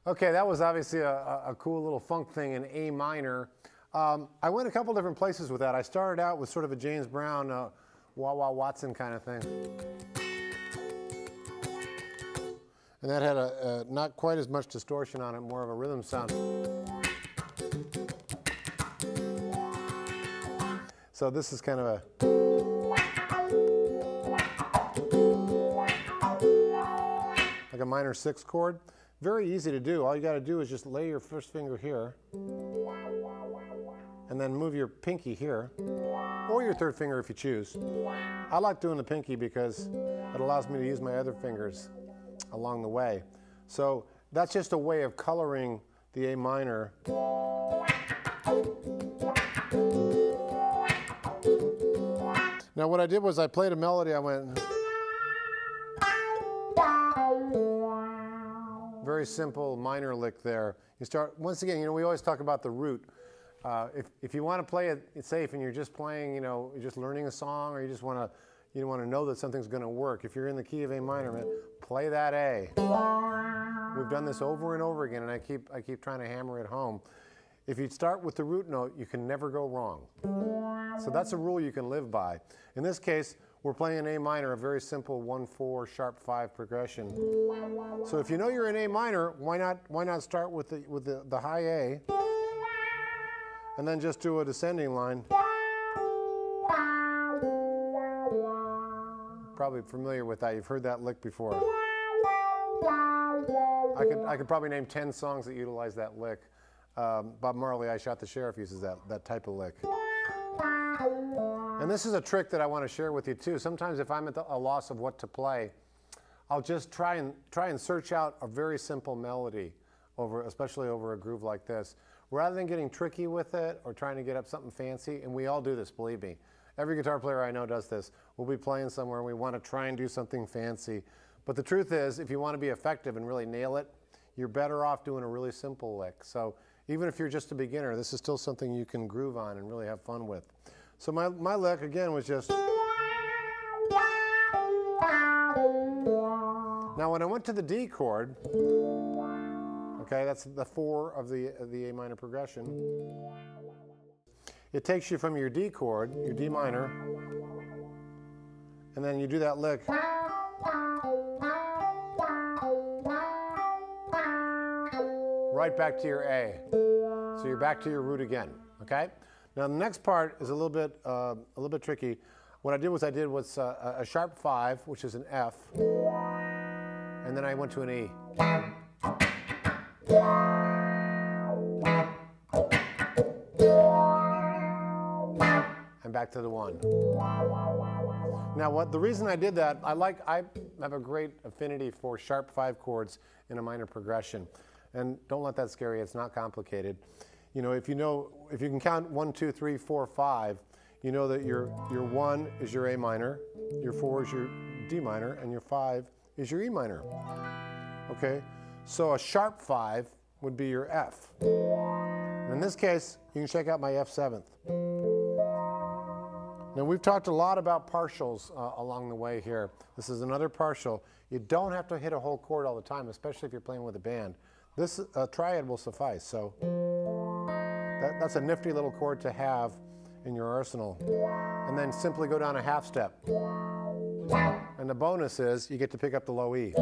Okay, that was obviously a cool little funk thing in A minor. I went a couple different places with that. I started out with sort of a James Brown, Wah Wah Watson kind of thing. And that had not quite as much distortion on it, more of a rhythm sound. So this is kind of a... like a minor 6 chord. Very easy to do. All you got to do is just lay your first finger here and then move your pinky here, or your third finger if you choose. I like doing the pinky because it allows me to use my other fingers along the way. So that's just a way of coloring the A minor. Now what I did was I played a melody, I went... very simple minor lick there. You start, once again, you know, we always talk about the root. If you want to play it safe and you're just playing, you know, you're just learning a song, or you just want to know that something's going to work. If you're in the key of A minor, man, play that A. We've done this over and over again, and I keep trying to hammer it home. If you start with the root note, you can never go wrong. So that's a rule you can live by. In this case, we're playing an A minor, a very simple 1-4 sharp 5 progression. So if you know you're in A minor, why not start with the high A, and then just do a descending line. Probably familiar with that. You've heard that lick before. I could probably name 10 songs that utilize that lick. Bob Marley, I Shot the Sheriff, uses that type of lick. And this is a trick that I want to share with you too. Sometimes if I'm at a loss of what to play, I'll just try and search out a very simple melody, especially over a groove like this, rather than getting tricky with it or trying to get up something fancy. And we all do this, believe me. Every guitar player I know does this. We'll be playing somewhere and we want to try and do something fancy. But the truth is, if you want to be effective and really nail it, you're better off doing a really simple lick. So even if you're just a beginner, this is still something you can groove on and really have fun with. So my lick, again, was just... Now when I went to the D chord, okay, that's the 4 of the A minor progression, it takes you from your D chord, your D minor, and then you do that lick. Right back to your A. So you're back to your root again, okay? Now the next part is a little bit tricky. What I did was a sharp 5, which is an F, and then I went to an E. And back to the 1. Now the reason I did that, I have a great affinity for sharp 5 chords in a minor progression. And don't let that scare you, it's not complicated. You know, if you can count 1, 2, 3, 4, 5, you know that your 1 is your A minor, your 4 is your D minor, and your 5 is your E minor. Okay? So a sharp 5 would be your F. And in this case, you can check out my F7th. Now we've talked a lot about partials along the way here. This is another partial. You don't have to hit a whole chord all the time, especially if you're playing with a band. This triad will suffice. So that's a nifty little chord to have in your arsenal. And then simply go down a half step. And the bonus is you get to pick up the low E.